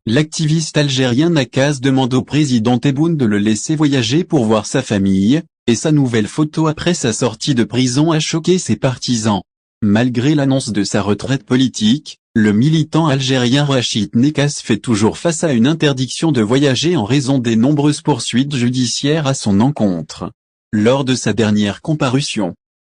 L'activiste algérien Nakaz demande au président Tebboune de le laisser voyager pour voir sa famille, et sa nouvelle photo après sa sortie de prison a choqué ses partisans. Malgré l'annonce de sa retraite politique, le militant algérien Rachid Nakaz fait toujours face à une interdiction de voyager en raison des nombreuses poursuites judiciaires à son encontre. Lors de sa dernière comparution,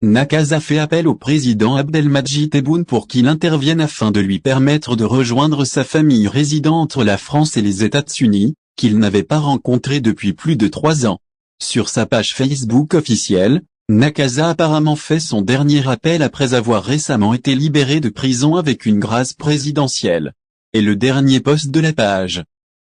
Nakaz a fait appel au président Abdelmadjid Tebboune pour qu'il intervienne afin de lui permettre de rejoindre sa famille résidant entre la France et les États-Unis, qu'il n'avait pas rencontrée depuis plus de 3 ans. Sur sa page Facebook officielle, Nakaz a apparemment fait son dernier appel après avoir récemment été libéré de prison avec une grâce présidentielle. Et le dernier post de la page,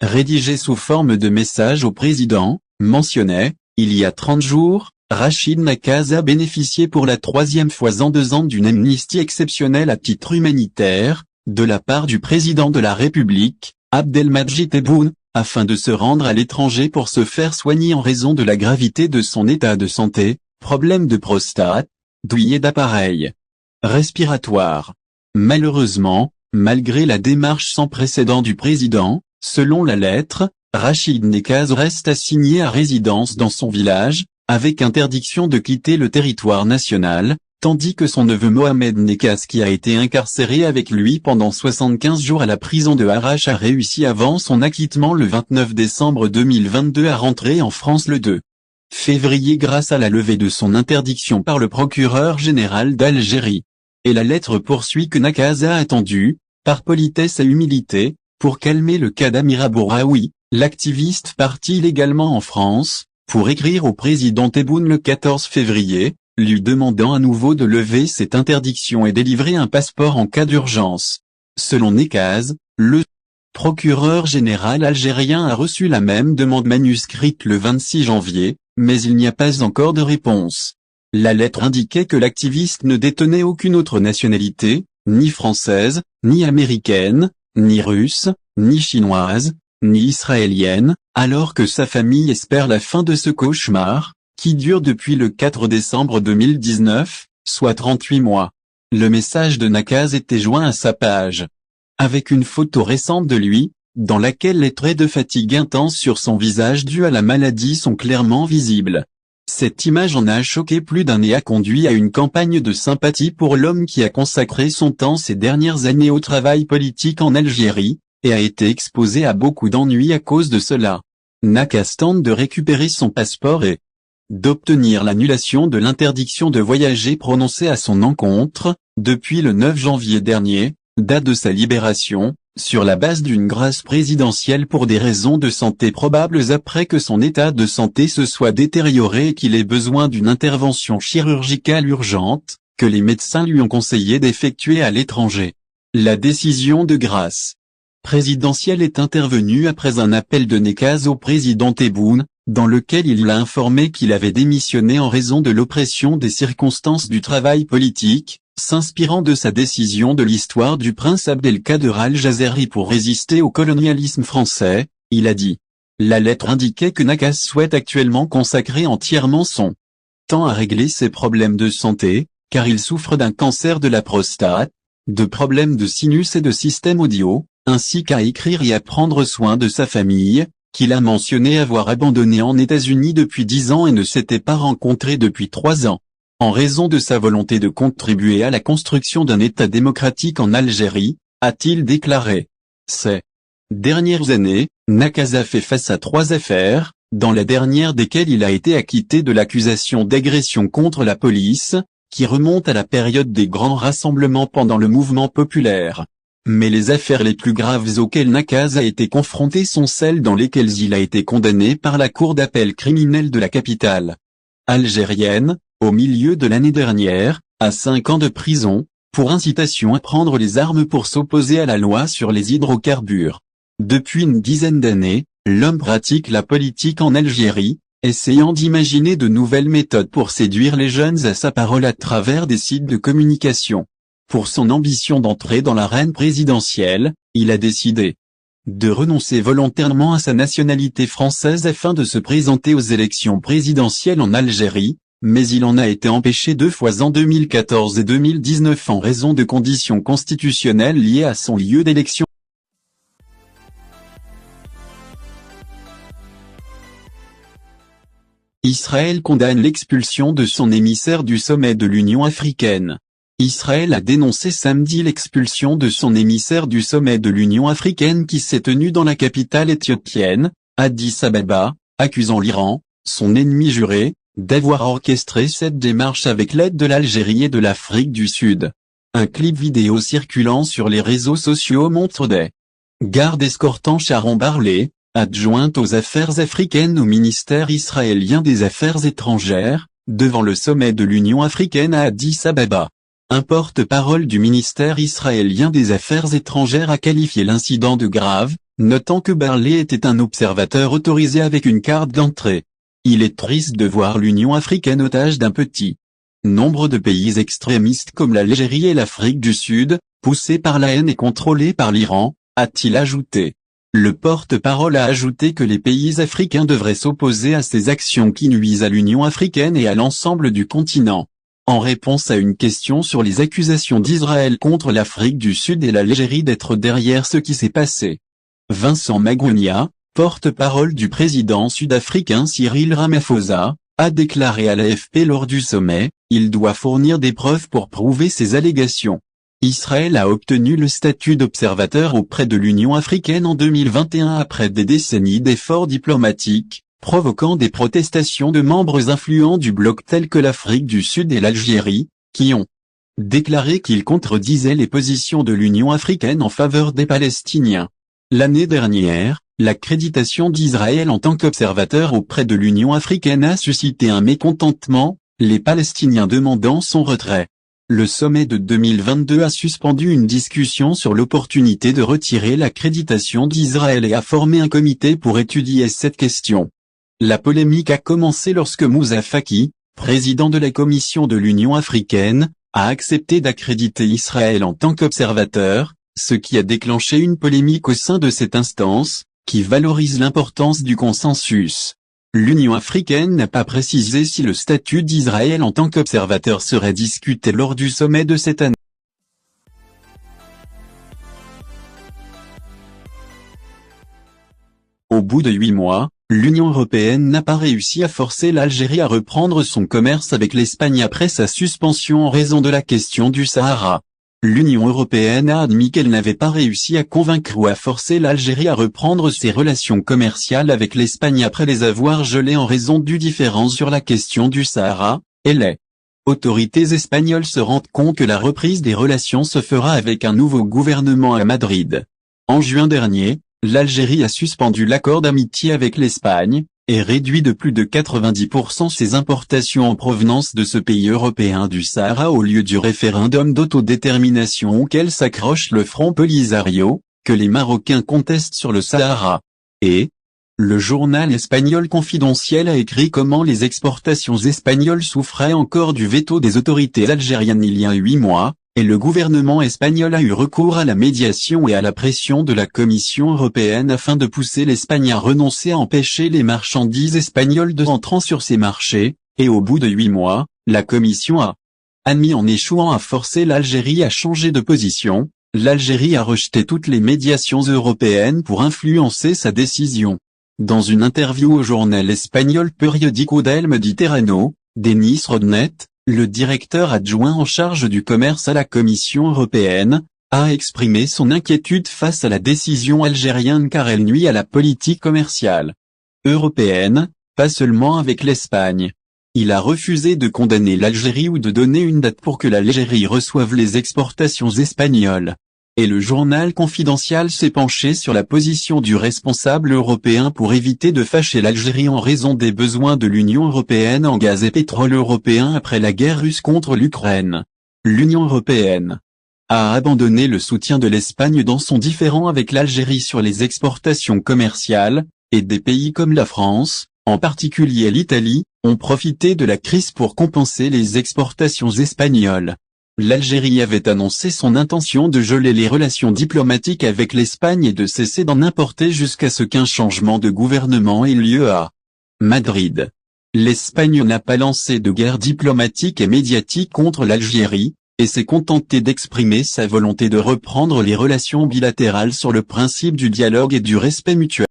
rédigé sous forme de message au président, mentionnait « Il y a 30 jours, Rachid Nakaz a bénéficié pour la 3e fois en 2 ans d'une amnistie exceptionnelle à titre humanitaire, de la part du président de la République, Abdelmadjid Tebboune, afin de se rendre à l'étranger pour se faire soigner en raison de la gravité de son état de santé, problème de prostate, douillet d'appareil respiratoire. Malheureusement, malgré la démarche sans précédent du président, selon la lettre, Rachid Nakaz reste assigné à résidence dans son village, avec interdiction de quitter le territoire national, tandis que son neveu Mohamed Nakaz qui a été incarcéré avec lui pendant 75 jours à la prison de Harrach a réussi avant son acquittement le 29 décembre 2022 à rentrer en France le 2 février grâce à la levée de son interdiction par le procureur général d'Algérie. Et la lettre poursuit que Nakaz a attendu, par politesse et humilité, pour calmer le cas d'Amira Bouraoui, l'activiste parti illégalement en France, pour écrire au président Tebboune le 14 février, lui demandant à nouveau de lever cette interdiction et délivrer un passeport en cas d'urgence. Selon Nakaz, le procureur général algérien a reçu la même demande manuscrite le 26 janvier, mais il n'y a pas encore de réponse. La lettre indiquait que l'activiste ne détenait aucune autre nationalité, ni française, ni américaine, ni russe, ni chinoise, ni israélienne, alors que sa famille espère la fin de ce cauchemar, qui dure depuis le 4 décembre 2019, soit 38 mois. Le message de Nakaz était joint à sa page, avec une photo récente de lui, dans laquelle les traits de fatigue intense sur son visage dus à la maladie sont clairement visibles. Cette image en a choqué plus d'un et a conduit à une campagne de sympathie pour l'homme qui a consacré son temps ces dernières années au travail politique en Algérie, et a été exposé à beaucoup d'ennuis à cause de cela. Nakaz tente de récupérer son passeport et d'obtenir l'annulation de l'interdiction de voyager prononcée à son encontre, depuis le 9 janvier dernier, date de sa libération, sur la base d'une grâce présidentielle pour des raisons de santé probables après que son état de santé se soit détérioré et qu'il ait besoin d'une intervention chirurgicale urgente, que les médecins lui ont conseillé d'effectuer à l'étranger. La décision de grâce présidentielle est intervenue après un appel de Nakaz au président Tebboune, dans lequel il l'a informé qu'il avait démissionné en raison de l'oppression des circonstances du travail politique, s'inspirant de sa décision de l'histoire du prince Abdelkader al-Jazari pour résister au colonialisme français, il a dit. La lettre indiquait que Nakaz souhaite actuellement consacrer entièrement son temps à régler ses problèmes de santé, car il souffre d'un cancer de la prostate, de problèmes de sinus et de système audio, ainsi qu'à écrire et à prendre soin de sa famille, qu'il a mentionné avoir abandonné en États-Unis depuis 10 ans et ne s'était pas rencontré depuis 3 ans. En raison de sa volonté de contribuer à la construction d'un État démocratique en Algérie, a-t-il déclaré. Ces dernières années, Nakaz a fait face à 3 affaires, dans la dernière desquelles il a été acquitté de l'accusation d'agression contre la police, qui remonte à la période des grands rassemblements pendant le mouvement populaire. Mais les affaires les plus graves auxquelles Nakaz a été confronté sont celles dans lesquelles il a été condamné par la cour d'appel criminelle de la capitale algérienne, au milieu de l'année dernière, à 5 ans de prison, pour incitation à prendre les armes pour s'opposer à la loi sur les hydrocarbures. Depuis une dizaine d'années, l'homme pratique la politique en Algérie, essayant d'imaginer de nouvelles méthodes pour séduire les jeunes à sa parole à travers des sites de communication. Pour son ambition d'entrer dans l'arène présidentielle, il a décidé de renoncer volontairement à sa nationalité française afin de se présenter aux élections présidentielles en Algérie, mais il en a été empêché 2 fois en 2014 et 2019 en raison de conditions constitutionnelles liées à son lieu d'élection. Israël condamne l'expulsion de son émissaire du sommet de l'Union africaine. Israël a dénoncé samedi l'expulsion de son émissaire du sommet de l'Union africaine qui s'est tenu dans la capitale éthiopienne, Addis Ababa, accusant l'Iran, son ennemi juré, d'avoir orchestré cette démarche avec l'aide de l'Algérie et de l'Afrique du Sud. Un clip vidéo circulant sur les réseaux sociaux montre des gardes escortant Sharon Barley, adjointe aux affaires africaines au ministère israélien des Affaires étrangères, devant le sommet de l'Union africaine à Addis Ababa. Un porte-parole du ministère israélien des Affaires étrangères a qualifié l'incident de grave, notant que Barley était un observateur autorisé avec une carte d'entrée. Il est triste de voir l'Union africaine otage d'un petit nombre de pays extrémistes comme l'Algérie et l'Afrique du Sud, poussés par la haine et contrôlés par l'Iran, a-t-il ajouté. Le porte-parole a ajouté que les pays africains devraient s'opposer à ces actions qui nuisent à l'Union africaine et à l'ensemble du continent. En réponse à une question sur les accusations d'Israël contre l'Afrique du Sud et l'Algérie d'être derrière ce qui s'est passé, Vincent Magounia, porte-parole du président sud-africain Cyril Ramaphosa, a déclaré à l'AFP lors du sommet, il doit fournir des preuves pour prouver ses allégations. Israël a obtenu le statut d'observateur auprès de l'Union africaine en 2021 après des décennies d'efforts diplomatiques, provoquant des protestations de membres influents du bloc tels que l'Afrique du Sud et l'Algérie, qui ont déclaré qu'ils contredisaient les positions de l'Union africaine en faveur des Palestiniens. L'année dernière, l'accréditation d'Israël en tant qu'observateur auprès de l'Union africaine a suscité un mécontentement, les Palestiniens demandant son retrait. Le sommet de 2022 a suspendu une discussion sur l'opportunité de retirer l'accréditation d'Israël et a formé un comité pour étudier cette question. La polémique a commencé lorsque Moussa Faki, président de la Commission de l'Union africaine, a accepté d'accréditer Israël en tant qu'observateur, ce qui a déclenché une polémique au sein de cette instance, qui valorise l'importance du consensus. L'Union africaine n'a pas précisé si le statut d'Israël en tant qu'observateur serait discuté lors du sommet de cette année. Au bout de 8 mois, l'Union européenne n'a pas réussi à forcer l'Algérie à reprendre son commerce avec l'Espagne après sa suspension en raison de la question du Sahara. L'Union européenne a admis qu'elle n'avait pas réussi à convaincre ou à forcer l'Algérie à reprendre ses relations commerciales avec l'Espagne après les avoir gelées en raison du différend sur la question du Sahara, et les autorités espagnoles se rendent compte que la reprise des relations se fera avec un nouveau gouvernement à Madrid. En juin dernier, l'Algérie a suspendu l'accord d'amitié avec l'Espagne, et réduit de plus de 90% ses importations en provenance de ce pays européen du Sahara au lieu du référendum d'autodétermination auquel s'accroche le Front Polisario, que les Marocains contestent sur le Sahara. Et le journal espagnol Confidentiel a écrit comment les exportations espagnoles souffraient encore du veto des autorités algériennes il y a 8 mois, et le gouvernement espagnol a eu recours à la médiation et à la pression de la Commission européenne afin de pousser l'Espagne à renoncer à empêcher les marchandises espagnoles de entrant sur ces marchés, et au bout de 8 mois, la Commission a admis en échouant à forcer l'Algérie à changer de position, l'Algérie a rejeté toutes les médiations européennes pour influencer sa décision. Dans une interview au journal espagnol Periódico del Mediterráneo, Denis Rodnet, le directeur adjoint en charge du commerce à la Commission européenne, a exprimé son inquiétude face à la décision algérienne car elle nuit à la politique commerciale européenne, pas seulement avec l'Espagne. Il a refusé de condamner l'Algérie ou de donner une date pour que l'Algérie reçoive les exportations espagnoles. Et le journal Confidentiel s'est penché sur la position du responsable européen pour éviter de fâcher l'Algérie en raison des besoins de l'Union européenne en gaz et pétrole européen après la guerre russe contre l'Ukraine. L'Union européenne a abandonné le soutien de l'Espagne dans son différend avec l'Algérie sur les exportations commerciales, et des pays comme la France, en particulier l'Italie, ont profité de la crise pour compenser les exportations espagnoles. L'Algérie avait annoncé son intention de geler les relations diplomatiques avec l'Espagne et de cesser d'en importer jusqu'à ce qu'un changement de gouvernement ait lieu à Madrid. L'Espagne n'a pas lancé de guerre diplomatique et médiatique contre l'Algérie, et s'est contentée d'exprimer sa volonté de reprendre les relations bilatérales sur le principe du dialogue et du respect mutuel.